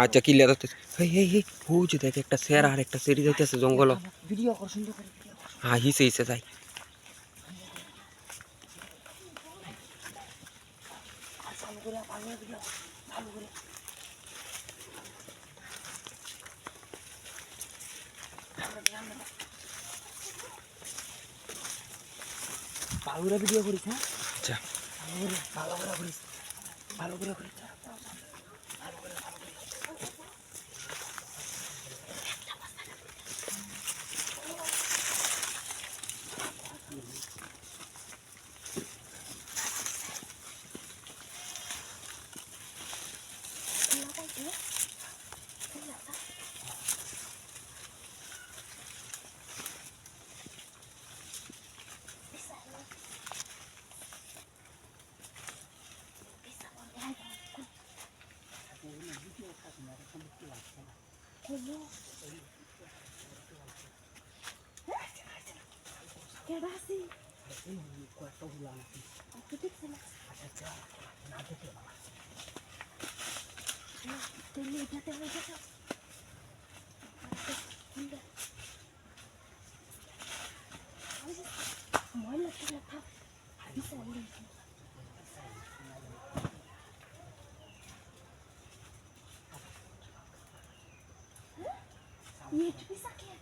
আচ্ছা কিল্লা ধরতে এই বুঝ দেখ একটা শের আর একটা সেরি যাইতেছে জঙ্গল ভিডিও কর সুন্দর করে ভিডিও কর হ্যাঁ হিসে হিসে যাই চালু করে ভালো ভিডিও চালু করে ভালো করে ভিডিও করিস হ্যাঁ আচ্ছা ভালো করে করিস ভালো করে করিস ये bisa kaya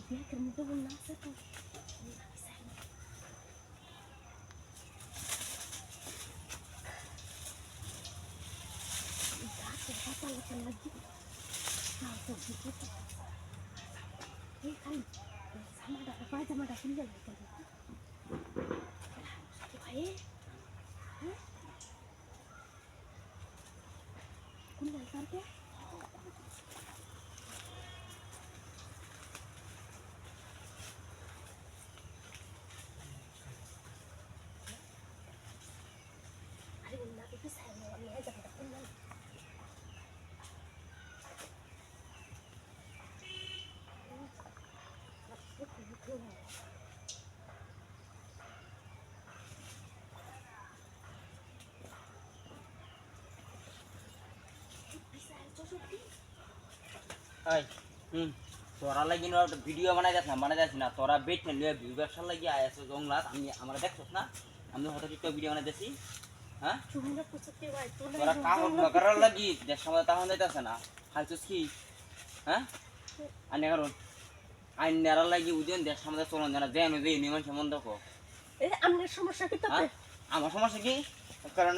dia kermutu nasa tuh apa lagi langsung gitu ini kan sama ada apa aja sama ada tinggal gitu satu kaya kundal sampai তোরা লাগি ভিডিও বানাই যাস না তোরা বেট নিয়ে ভিউ ব্যবসার লাগি আয়াস জংলাত আমি আমরা দেখছস না আমি হয়তো টিকটক ভিডিও বানাই দিছি হ্যাঁ তোরা কাম করার লাগি দেশ সমাজ তাহন যাইতাছে না খাইছস কি হ্যাঁ আনে কারণ আইন নেরার লাগি উজন দেশ সমাজ চলন জানা যে আমি যে নিয়ম সম্বন্ধ কো এই আমার সমস্যা কি তাতে আমার সমস্যা কি কারণ